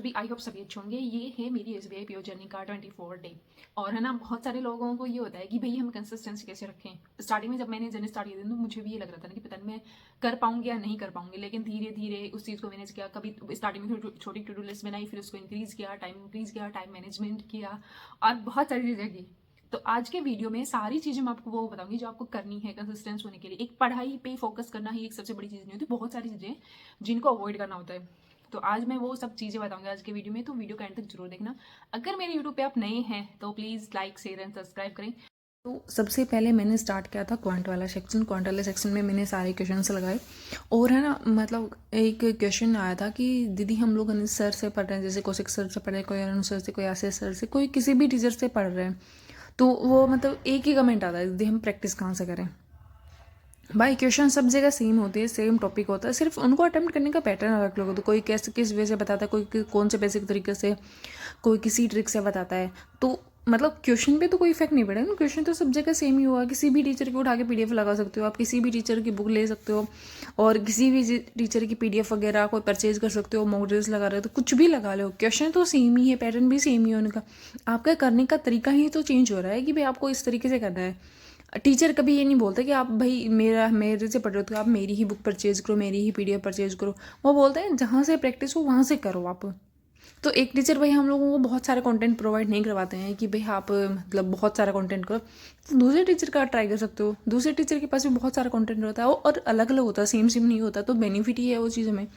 सभी I hope सभी अच्छे होंगे। ये है मेरी एसबीआई पीओ जर्नी का 24 डे। और है ना, बहुत सारे लोगों को ये होता है कि भाई हम कंसिस्टेंसी कैसे रखें। स्टार्टिंग में जब मैंने जर्नी स्टार्ट की थी तो मुझे भी ये लग रहा था ना कि पता नहीं मैं कर पाऊंगी या नहीं कर पाऊंगी, लेकिन धीरे धीरे उस चीज़ को मैनेज किया। कभी स्टार्टिंग में छोटी टू डू लिस्ट बनाई, फिर उसको इंक्रीज़ किया, टाइम मैनेजमेंट किया और बहुत सारी चीज़ें की। तो आज के वीडियो में सारी चीज़ें मैं आपको वो बताऊंगी जो आपको करनी है कंसिस्टेंस होने के लिए। एक पढ़ाई पे फोकस करना ही एक सबसे बड़ी चीज़ नहीं होती, बहुत सारी चीज़ें जिनको अवॉइड करना होता है। तो आज मैं वो सब चीज़ें बताऊंगी आज के वीडियो में, तो वीडियो का एंड तक जरूर देखना। अगर मेरे यूट्यूब पे आप नए हैं तो please like share and subscribe करें। तो सबसे पहले मैंने स्टार्ट किया था क्वांट वाला सेक्शन में मैंने सारे क्वेश्चंस लगाए। और है ना, मतलब एक क्वेश्चन आया था कि दीदी हम लोग अनिल सर से पढ़ रहे हैं, जैसे कौशिक सर से पढ़ रहे हैं, कोई अरुण सर से, कोई आशीष सर से, कोई किसी भी टीचर से पढ़ रहे हैं, तो वो मतलब एक ही कमेंट आता है, दीदी हम प्रैक्टिस कहाँ से करें। भाई क्वेश्चन सब जगह सेम होती है, सेम टॉपिक होता है, सिर्फ उनको अटेम्प्ट करने का पैटर्न अलग अलग होता है। कोई कैसे किस वे से बताता है, कोई कौन से बेसिक तरीके से, कोई किसी ट्रिक से बताता है। तो मतलब क्वेश्चन पे तो कोई इफेक्ट नहीं पड़ेगा, क्वेश्चन तो सब जगह सेम ही होगा। किसी भी टीचर की उठा के पीडीएफ लगा सकते हो आप, किसी भी टीचर की बुक ले सकते हो और किसी भी टीचर की पीडीएफ वगैरह कोई परचेज कर सकते हो। मॉक ड्रिल्स लगा रहे हो तो कुछ भी लगा लो, क्वेश्चन तो सेम ही है, पैटर्न भी सेम ही है उनका। आपका करने का तरीका ही तो चेंज हो रहा है कि भाई आपको इस तरीके से करना है। टीचर कभी ये नहीं बोलता कि आप भाई मेरे से पढ़ रहे हो तो आप मेरी ही बुक परचेज करो, मेरी ही पीडीएफ परचेज करो। वो बोलते हैं जहाँ से प्रैक्टिस हो वहाँ से करो आप। तो एक टीचर भाई हम लोगों को बहुत सारे कंटेंट प्रोवाइड नहीं करवाते हैं कि भाई आप मतलब बहुत सारा कंटेंट करो, तो दूसरे टीचर का ट्राई कर सकते हो। दूसरे टीचर के पास भी बहुत सारा कंटेंट होता है और अलग अलग होता है, सेम नहीं होता, तो बेनिफिट ही है वो चीज़ में।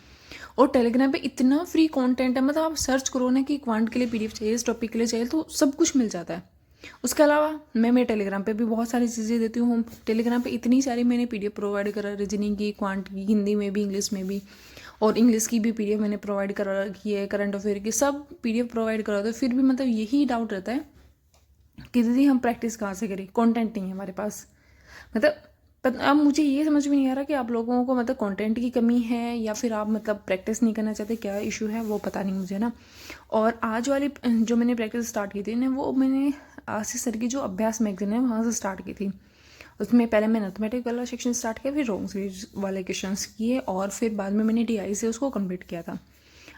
और टेलीग्राम पे इतना फ्री कंटेंट है, मतलब आप सर्च करो ना कि क्वांट के लिए पीडीएफ चाहिए, इस टॉपिक के लिए चाहिए, तो सब कुछ मिल जाता है। उसके अलावा मैं मेरे टेलीग्राम पे भी बहुत सारी चीज़ें देती हूँ। टेलीग्राम पे इतनी सारी मैंने पीडीएफ प्रोवाइड करा, रीजनिंग की, क्वांट की, हिंदी में भी, इंग्लिश में भी, और इंग्लिश की भी पीडीएफ मैंने प्रोवाइड करा रखी है, करंट अफेयर की सब पीडीएफ प्रोवाइड करा। तो फिर भी मतलब यही डाउट रहता है कि दीदी हम प्रैक्टिस कहाँ से करें, कंटेंट नहीं है हमारे पास। मतलब अब मुझे ये समझ में नहीं आ रहा कि आप लोगों को मतलब कंटेंट की कमी है या फिर आप मतलब प्रैक्टिस नहीं करना चाहते, क्या इशू है वो पता नहीं मुझे ना। और आज वाली जो मैंने प्रैक्टिस स्टार्ट की थी ना, वो मैंने आशीष सर की जो अभ्यास मैगजीन है वहाँ से स्टार्ट की थी। उसमें पहले मैंने मैथमेटिक वाला सेक्शन स्टार्ट किया, फिर रॉन्ग सीरीज वाले क्वेश्चन किए और फिर बाद में मैंने टीआई से उसको कंप्लीट किया था।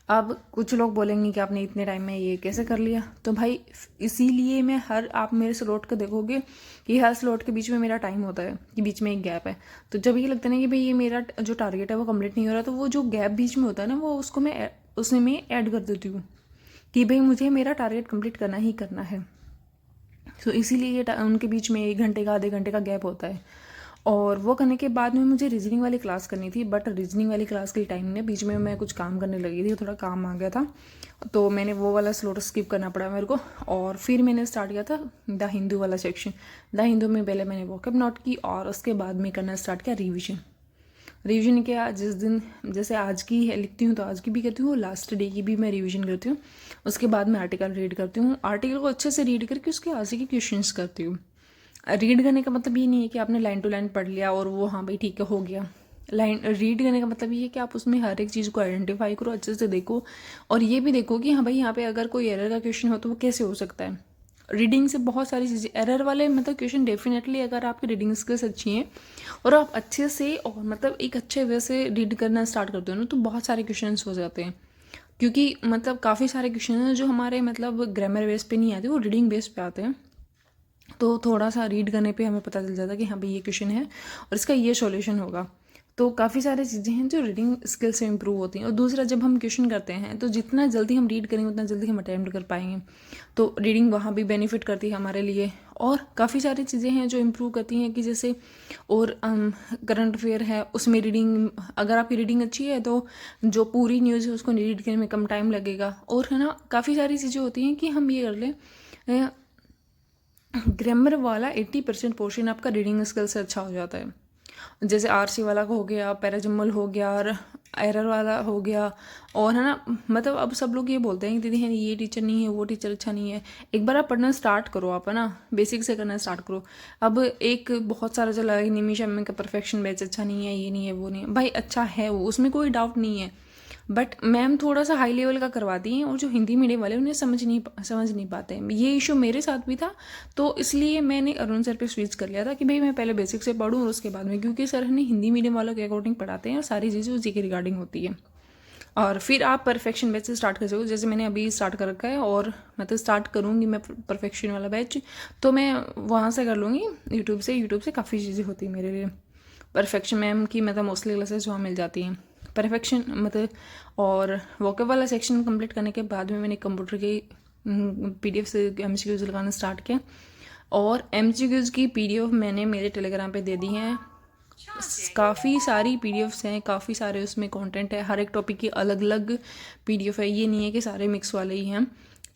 अब कुछ लोग बोलेंगे कि आपने इतने टाइम में ये कैसे कर लिया, तो भाई इसीलिए मैं आप मेरे स्लॉट को देखोगे कि हर स्लॉट के बीच में मेरा टाइम होता है कि बीच में एक गैप है। तो जब ये लगता है ना कि भाई ये मेरा जो टारगेट है वो कंप्लीट नहीं हो रहा, तो वो जो गैप बीच में होता है ना, वो उसको मैं उसमें मैं ऐड कर देती हूँ कि भाई मुझे मेरा टारगेट कंप्लीट करना ही करना है। तो इसीलिए ये उनके बीच में 1 घंटे का, आधे घंटे का गैप होता है। और वो करने के बाद में मुझे रीजनिंग वाली क्लास करनी थी, बट रीजनिंग वाली क्लास के टाइम में बीच में मैं कुछ काम करने लगी थी, थोड़ा काम आ गया था, तो मैंने वो वाला स्लॉट स्किप करना पड़ा मेरे को। और फिर मैंने स्टार्ट किया था द हिंदू वाला सेक्शन। द हिंदू में पहले मैंने वॉकअप नोट की और उसके बाद में करना स्टार्ट किया रिवीजन किया। जिस दिन जैसे आज की लिखती हूँ तो आज की भी करती हूँ, लास्ट डे की भी मैं रिवीजन करती हूँ। उसके बाद मैं आर्टिकल रीड करती हूँ, आर्टिकल को अच्छे से रीड करके उसके आगे के क्वेश्चंस करती हूँ। रीड करने का मतलब ये नहीं है कि आपने लाइन टू लाइन पढ़ लिया और वो हाँ भाई ठीक है हो गया। लाइन रीड करने का मतलब ये है कि आप उसमें हर एक चीज़ को आइडेंटिफाई करो, अच्छे से देखो और ये भी देखो कि हाँ भाई यहाँ पे अगर कोई एरर का क्वेश्चन हो तो वो कैसे हो सकता है। रीडिंग से बहुत सारी चीज़ें, एरर वाले मतलब क्वेश्चन डेफिनेटली, अगर आपकी रीडिंग स्किल्स अच्छी हैं और आप अच्छे से और मतलब एक अच्छे वे से रीड करना स्टार्ट करते हो ना, तो बहुत सारे क्वेश्चन हो जाते हैं। क्योंकि मतलब काफ़ी सारे क्वेश्चन हैं जो हमारे मतलब ग्रामर बेस पे नहीं आते, वो रीडिंग बेस पे आते हैं। तो थोड़ा सा रीड करने पे हमें पता चल जाता है कि हाँ भाई ये क्वेश्चन है और इसका ये सॉल्यूशन होगा। तो काफ़ी सारी चीज़ें हैं जो रीडिंग स्किल से इम्प्रूव होती हैं। और दूसरा, जब हम क्वेश्चन करते हैं तो जितना जल्दी हम रीड करेंगे उतना जल्दी हम अटैम्प्ट कर पाएंगे, तो रीडिंग वहाँ भी बेनिफिट करती है हमारे लिए। और काफ़ी सारी चीज़ें हैं जो इम्प्रूव करती हैं कि जैसे और करंट अफेयर है, उसमें रीडिंग, अगर आपकी रीडिंग अच्छी है तो जो पूरी न्यूज़ है उसको रीड करने में कम टाइम लगेगा। और है ना, काफ़ी सारी चीज़ें होती हैं कि हम ये कर लें, ग्रामर वाला 80% पोर्शन आपका रीडिंग स्किल से अच्छा हो जाता है। जैसे आरसी वाला हो गया, पैराजम्बल हो गया और एरर वाला हो गया। और है ना, मतलब अब सब लोग ये बोलते हैं कि दीदी है ये टीचर नहीं है, वो टीचर अच्छा नहीं है। एक बार आप पढ़ना स्टार्ट करो, आप है ना बेसिक से करना स्टार्ट करो। अब एक बहुत सारा चला है निमिषा मैम का परफेक्शन बैच अच्छा नहीं है, ये नहीं है, वो नहीं है। भाई अच्छा है वो, उसमें कोई डाउट नहीं है, बट मैम थोड़ा सा हाई लेवल का करवाती हैं और जो हिंदी मीडियम वाले उन्हें समझ नहीं पाते हैं। ये इशू मेरे साथ भी था, तो इसलिए मैंने अरुण सर पे स्विच कर लिया था कि भाई मैं पहले बेसिक से पढ़ूँ और उसके बाद में, क्योंकि सर ने हिंदी मीडियम वालों के अकॉर्डिंग पढ़ाते हैं और सारी चीज़ें उसी के रिगार्डिंग होती है। और फिर आप परफेक्शन बैच से स्टार्ट कर सकते हो। जैसे मैंने अभी स्टार्ट कर रखा है और मतलब स्टार्ट करूँगी मैं परफेक्शन वाला बैच, तो मैं वहाँ से कर लूँगी यूट्यूब से काफ़ी चीज़ें होती हैं मेरे लिए। परफेक्शन मैम की मतलब मोस्टली क्लासेस वहाँ मिल जाती हैं परफेक्शन मतलब। और वोकैब वाला सेक्शन कंप्लीट करने के बाद में मैंने कंप्यूटर की PDF से MCQs लगाना स्टार्ट किया, और MCQs की PDF मैंने मेरे टेलीग्राम पे दे दी हैं। काफ़ी सारी PDFs हैं, काफ़ी सारे उसमें कंटेंट है, हर एक टॉपिक की अलग अलग PDF है, ये नहीं है कि सारे मिक्स वाले ही हैं।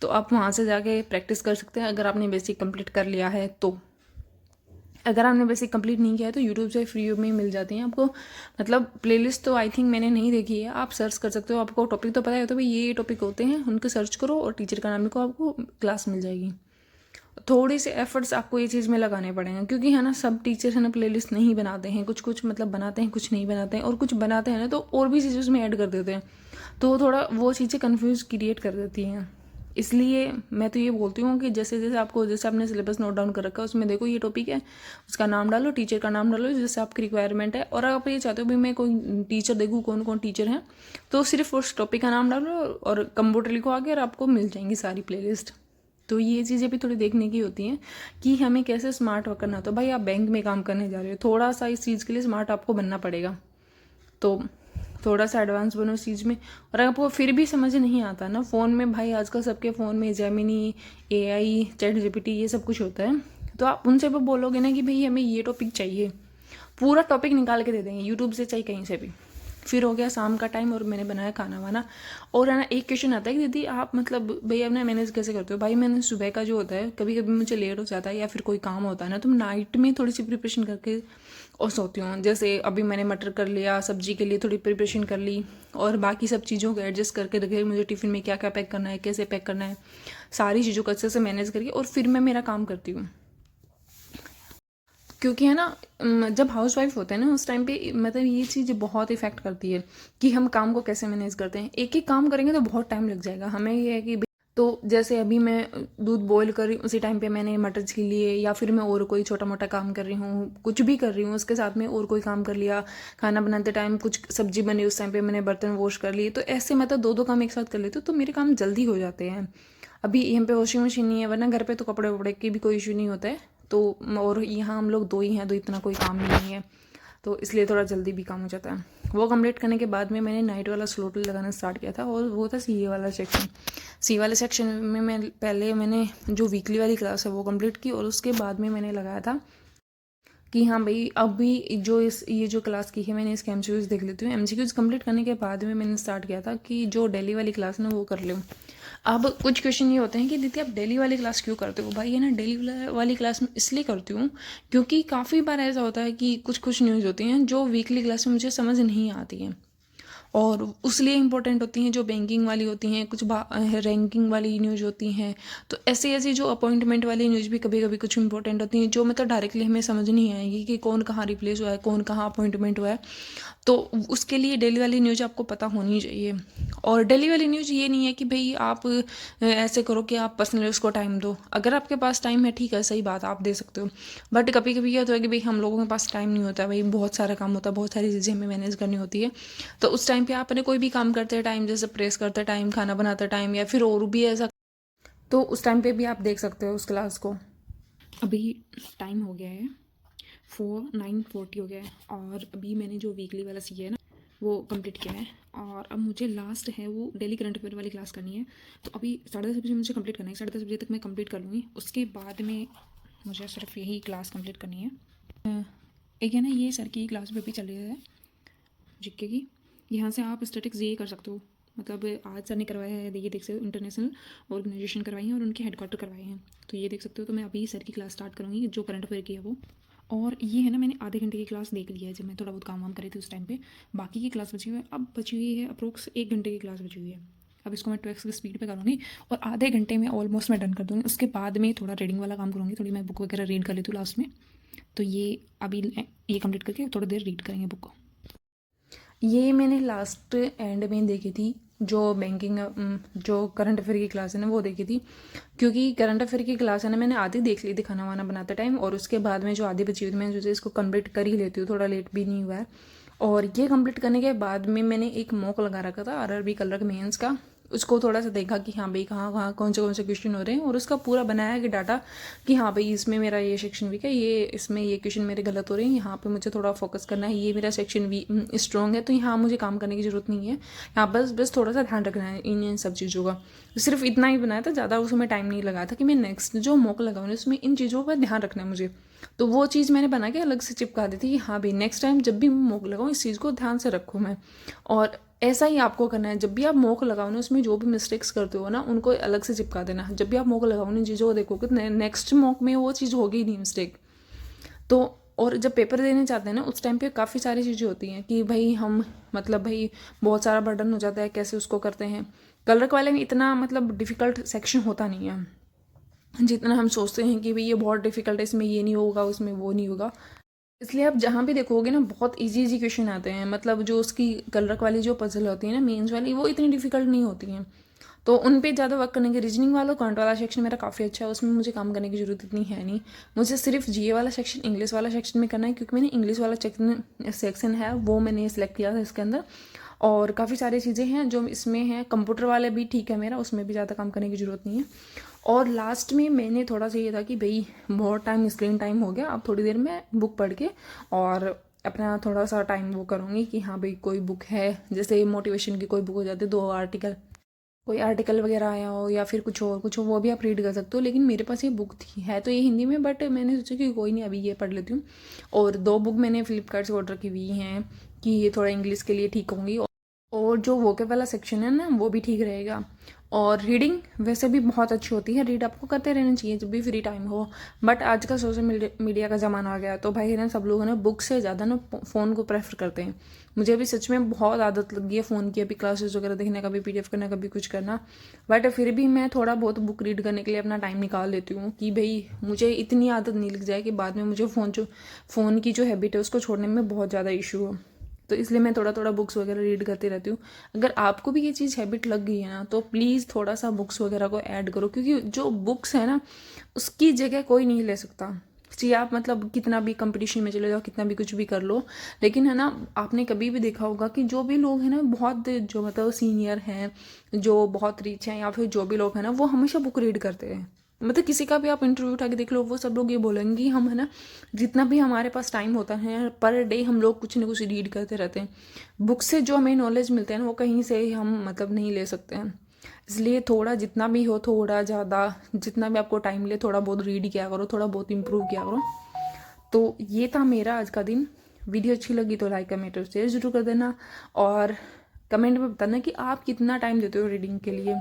तो आप वहाँ से जाके प्रैक्टिस कर सकते हैं अगर आपने बेसिक कंप्लीट कर लिया है तो। अगर आपने बेसिक कंप्लीट नहीं किया है तो यूट्यूब से फ्री में मिल जाती हैं आपको। मतलब प्लेलिस्ट तो आई थिंक मैंने नहीं देखी है, आप सर्च कर सकते हो, आपको टॉपिक तो पता है तो भाई ये टॉपिक होते हैं, उनको सर्च करो और टीचर का नाम लिखो, आपको क्लास मिल जाएगी। थोड़े से एफर्ट्स आपको ये चीज़ में लगाने पड़ेंगे, क्योंकि है ना सब टीचर है ना प्लेलिस्ट नहीं बनाते हैं, कुछ कुछ मतलब बनाते हैं, कुछ नहीं बनाते हैं, और कुछ बनाते हैं ना तो और भी चीज़ें उसमें ऐड कर देते हैं, तो थोड़ा वो चीज़ें कन्फ्यूज क्रिएट कर देती हैं। इसलिए मैं तो ये बोलती हूँ कि जैसे जैसे आपको, जैसे आपने सिलेबस नोट डाउन कर रखा है उसमें देखो ये टॉपिक है, उसका नाम डालो, टीचर का नाम डालो जैसे आपकी रिक्वायरमेंट है, और आप ये चाहते हो भाई मैं कोई टीचर देखूँ कौन कौन टीचर हैं, तो सिर्फ उस टॉपिक का नाम डालो और कंप्यूटर लिखो आगे और आपको मिल जाएंगी सारी प्लेलिस्ट। तो ये चीज़ें भी थोड़ी देखने की होती हैं कि हमें कैसे स्मार्ट वर्क करना। तो भाई आप बैंक में काम करने जा रहे हो, थोड़ा सा इस चीज़ के लिए स्मार्ट आपको बनना पड़ेगा, तो थोड़ा सा एडवांस बनो इस चीज़ में। और आपको फिर भी समझ नहीं आता ना फ़ोन में, भाई आजकल सबके फ़ोन में जेमिनी, AI, ChatGPT ये सब कुछ होता है, तो आप उनसे भी बोलोगे ना कि भाई हमें ये टॉपिक चाहिए, पूरा टॉपिक निकाल के दे देंगे यूट्यूब से चाहे कहीं से भी। फिर हो गया शाम का टाइम और मैंने बनाया खाना वाना, और है ना एक क्वेश्चन आता है कि दीदी आप मतलब भाई अपना मैनेज कैसे करते हो। भाई मैंने सुबह का जो होता है, कभी कभी मुझे लेट हो जाता है या फिर कोई काम होता है ना, तो नाइट में थोड़ी सी प्रिपरेशन करके और सोती हूँ। जैसे अभी मैंने मटर कर लिया, सब्जी के लिए थोड़ी प्रिपरेशन कर ली, और बाकी सब चीज़ों को एडजस्ट करके रखे, मुझे टिफ़िन में क्या क्या पैक करना है, कैसे पैक करना है, सारी चीज़ों को अच्छे से मैनेज करके और फिर मैं मेरा काम करती हूँ। क्योंकि है ना जब हाउस वाइफ होते हैं ना उस टाइम पे मतलब ये चीज़ बहुत इफेक्ट करती है कि हम काम को कैसे मैनेज करते हैं। एक एक काम करेंगे तो बहुत टाइम लग जाएगा हमें, ये है कि तो जैसे अभी मैं दूध बॉईल कर रही हूँ, उसी टाइम पे मैंने मटर छील लिए, या फिर मैं और कोई छोटा मोटा काम कर रही हूँ, कुछ भी कर रही हूँ उसके साथ में और कोई काम कर लिया, खाना बनाते टाइम कुछ सब्जी बनी उस टाइम पे मैंने बर्तन वॉश कर लिए, तो ऐसे मतलब दो दो काम एक साथ कर लेती हूँ तो मेरे काम जल्दी हो जाते हैं। अभी यहाँ पे वॉशिंग मशीन नहीं है, वरना घर पे तो कपड़े वपड़े की भी कोई इशू नहीं होता है, तो और यहाँ हम लोग दो ही हैं तो इतना कोई काम भी नहीं है, तो इसलिए थोड़ा जल्दी भी काम हो जाता है। वो कंप्लीट करने के बाद में मैंने नाइट वाला स्लोटल लगाना स्टार्ट किया था, और वो था CA वाला सेक्शन। सी वाले सेक्शन में मैंने जो वीकली वाली क्लास है वो कंप्लीट की, और उसके बाद में मैंने लगाया था कि हाँ भाई अभी जो ये जो क्लास की है मैंने इसके MCQs देख लेती हूँ। MCQs कंप्लीट करने के बाद में मैंने स्टार्ट किया था कि जो डेली वाली क्लास ना वो कर लूँ। अब कुछ क्वेश्चन ये होते हैं कि दीदी आप डेली वाली क्लास क्यों करते हो। भाई है ना डेली वाली क्लास में इसलिए करती हूँ क्योंकि काफ़ी बार ऐसा होता है कि कुछ कुछ न्यूज़ होती हैं जो वीकली क्लास में मुझे समझ नहीं आती हैं, और उसलिए इंपॉर्टेंट होती हैं, जो बैंकिंग वाली होती हैं, कुछ रैंकिंग वाली न्यूज़ होती हैं, तो ऐसी ऐसी जो अपॉइंटमेंट वाली न्यूज़ भी कभी कभी कुछ इंपॉर्टेंट होती हैं जो मतलब डायरेक्टली हमें समझ नहीं आएगी कि कौन कहाँ रिप्लेस हुआ है, कौन कहाँ अपॉइंटमेंट हुआ है, तो उसके लिए डेली वाली न्यूज़ आपको पता होनी चाहिए। और डेली वाली न्यूज़ ये नहीं है कि भाई आप ऐसे करो कि आप पर्सनली उसको टाइम दो, अगर आपके पास टाइम है ठीक है सही बात आप दे सकते हो, बट कभी कभी क्या होता है कि भाई हम लोगों के पास टाइम नहीं होता, भाई बहुत सारा काम होता है, बहुत सारी चीज़ें हमें मैनेज करनी होती है, तो उस टाइम पे आपने कोई भी काम करते टाइम, जैसे प्रेस करते टाइम, खाना बनाते टाइम, या फिर और भी ऐसा, तो उस टाइम पे भी आप देख सकते हो उस क्लास को। अभी टाइम हो गया है 9:40 हो गया है, और अभी मैंने जो वीकली वाला सीखा है ना वो कंप्लीट किया है, और अब मुझे लास्ट है वो डेली करंट अफेयर वाली क्लास करनी है, तो अभी 10:30 बजे मुझे कंप्लीट करना है, 10:30 बजे तक मैं कंप्लीट कर लूँगी, उसके बाद में मुझे सिर्फ यही क्लास कंप्लीट करनी है। एक है ना ये सर की क्लास भी चल रही है जीके की, यहाँ से आप स्टैटिक्स ये कर सकते हो, मतलब आज सर ने करवाया है, ये देख सकते हो इंटरनेशनल ऑर्गेनाइजेशन करवाई है और उनके हेडक्वार्टर करवाए हैं, तो ये देख सकते हो। तो मैं अभी सर की क्लास स्टार्ट करूँगी जो करंट अफेयर की है वो, और ये है ना मैंने आधे घंटे की क्लास देख ली है जब मैं थोड़ा बहुत काम वाम करी थी उस टाइम पे, बाकी की क्लास बची हुई है, अब बची हुई है अप्रोक्स 1 घंटे की क्लास बची हुई है। अब इसको मैं 2x की स्पीड पे करूँगी और आधे घंटे में ऑलमोस्ट मैं डन कर दूँगी, उसके बाद में थोड़ा रीडिंग वाला काम करूँगी, थोड़ी मैं बुक वगैरह रीड कर लेती हूँ लास्ट में, तो ये अभी ये कंप्लीट करके थोड़ी देर रीड करेंगे बुक को। ये मैंने लास्ट एंड में देखी थी जो बैंकिंग जो करंट अफेयर की क्लास है ना वो देखी थी, क्योंकि करंट अफेयर की क्लास है ना मैंने आधी देख ली थी खाना वाना बनाते टाइम, और उसके बाद में जो आधी बची हुई थी मैं सोचा इसको कंप्लीट कर ही लेती हूँ, थोड़ा लेट भी नहीं हुआ है। और ये कंप्लीट करने के बाद में मैंने एक मॉक लगा रखा था आरआरबी कलर मेंस का, उसको थोड़ा सा देखा कि हाँ भाई कहाँ कहाँ कौन से क्वेश्चन हो रहे हैं, और उसका पूरा बनाया कि डाटा कि हाँ भाई इसमें मेरा ये सेक्शन वीक है, ये इसमें ये क्वेश्चन मेरे गलत हो रहे हैं, यहाँ पे मुझे थोड़ा फोकस करना है, ये मेरा सेक्शन वी स्ट्रॉन्ग है तो यहाँ मुझे काम करने की ज़रूरत नहीं है, यहाँ बस थोड़ा सा ध्यान रखना है इन सब चीज़ों का। सिर्फ इतना ही बनाया था, ज़्यादा उसमें टाइम नहीं लगाया था कि मैं नेक्स्ट जो मॉक लगाऊंगी उसमें इन चीज़ों पर ध्यान रखना है मुझे। तो वो चीज़ मैंने बना के अलग से चिपका दी थी कि हाँ भाई नेक्स्ट टाइम जब भी मैं मॉक लगाऊँ इस चीज़ को ध्यान से रखूँ मैं। और ऐसा ही आपको करना है, जब भी आप मॉक लगाओ ना उसमें जो भी मिस्टेक्स करते हो ना उनको अलग से चिपका देना। जब भी आप मॉक लगाओ ना चीज़ों को देखोगे नेक्स्ट मॉक में वो चीज़ होगी ही नहीं मिस्टेक। तो और जब पेपर देने जाते हैं ना उस टाइम पे काफ़ी सारी चीज़ें होती हैं कि भाई हम मतलब भाई बहुत सारा बर्डन हो जाता है, कैसे उसको करते हैं। कलर वाले में इतना मतलब डिफ़िकल्ट सेक्शन होता नहीं है जितना हम सोचते हैं कि भाई ये बहुत डिफिकल्ट है, इसमें ये नहीं होगा उसमें वो नहीं होगा। इसलिए आप जहाँ भी देखोगे ना बहुत इजी इजी क्वेश्चन आते हैं, मतलब जो उसकी कलर वाली जो पजल होती है ना मेंस वाली वो इतनी डिफिकल्ट नहीं होती हैं, तो उन पे ज़्यादा वर्क करने के। रीजनिंग वाला क्वांट वाला सेक्शन मेरा काफ़ी अच्छा है, उसमें मुझे काम करने की जरूरत इतनी है नहीं। मुझे सिर्फ जीए वाला सेक्शन इंग्लिश वाला सेक्शन में करना है, क्योंकि मैंने इंग्लिश वाला सेक्शन है वो मैंने सेलेक्ट किया था इसके अंदर। और काफ़ी सारी चीज़ें हैं जो इसमें हैं, कंप्यूटर वाले भी ठीक है मेरा, उसमें भी ज़्यादा काम करने की ज़रूरत नहीं है। और लास्ट में मैंने थोड़ा सा ये था कि भाई बहुत टाइम स्क्रीन टाइम हो गया, अब थोड़ी देर में बुक पढ़ के और अपना थोड़ा सा टाइम वो करूँगी कि हाँ भाई कोई बुक है, जैसे मोटिवेशन की कोई बुक हो जाती है, 2 आर्टिकल कोई आर्टिकल वगैरह आया हो या फिर कुछ हो वो भी आप रीड कर सकते हो। लेकिन मेरे पास ये बुक थी, है तो ये हिंदी में, बट मैंने सोचा कि कोई नहीं अभी ये पढ़ लेती हूँ। और 2 बुक मैंने फ्लिपकार्ट से ऑर्डर की हुई हैं कि ये थोड़ा इंग्लिश के लिए ठीक होंगी, और जो वोकेब वाला सेक्शन है ना वो भी ठीक रहेगा। और रीडिंग वैसे भी बहुत अच्छी होती है, रीड आपको करते रहना चाहिए जब भी फ्री टाइम हो। बट आज का सोशल मीडिया का ज़माना आ गया तो भाई ना सब लोग ना बुक से ज़्यादा ना फ़ोन को प्रेफर करते हैं। मुझे अभी सच में बहुत आदत लग गई है फ़ोन की, अभी क्लासेस वगैरह देखने का, भी पीडीएफ करना, कभी कुछ करना। बट फिर भी मैं थोड़ा बहुत बुक रीड करने के लिए अपना टाइम निकाल लेती हूँ कि भाई मुझे इतनी आदत नहीं लग जाए कि बाद में मुझे फ़ोन की जो हैबिट है उसको छोड़ने में बहुत ज़्यादा इशू हो। तो इसलिए मैं थोड़ा थोड़ा बुक्स वगैरह रीड करती रहती हूँ। अगर आपको भी ये चीज़ हैबिट लग गई है ना तो प्लीज़ थोड़ा सा बुक्स वगैरह को ऐड करो, क्योंकि जो बुक्स है ना उसकी जगह कोई नहीं ले सकता। चाहिए आप मतलब कितना भी कंपटीशन में चले जाओ, कितना भी कुछ भी कर लो, लेकिन है ना आपने कभी भी देखा होगा कि जो भी लोग हैं ना बहुत जो मतलब सीनियर हैं, जो बहुत रिच हैं, या फिर जो भी लोग हैं ना वो हमेशा बुक रीड करते हैं। मतलब किसी का भी आप इंटरव्यू उठा के देख लो, वो सब लोग ये बोलेंगे हम है ना जितना भी हमारे पास टाइम होता है पर डे हम लोग कुछ ना कुछ रीड करते रहते हैं। बुक से जो हमें नॉलेज मिलते हैं ना वो कहीं से हम मतलब नहीं ले सकते हैं। इसलिए थोड़ा जितना भी हो, थोड़ा ज़्यादा जितना भी आपको टाइम मिले थोड़ा बहुत रीड किया करो, थोड़ा बहुत इम्प्रूव किया करो। तो ये था मेरा आज का दिन। वीडियो अच्छी लगी तो लाइक कमेंट और शेयर जरूर कर देना, और कमेंट में बताना कि आप कितना टाइम देते हो रीडिंग के लिए।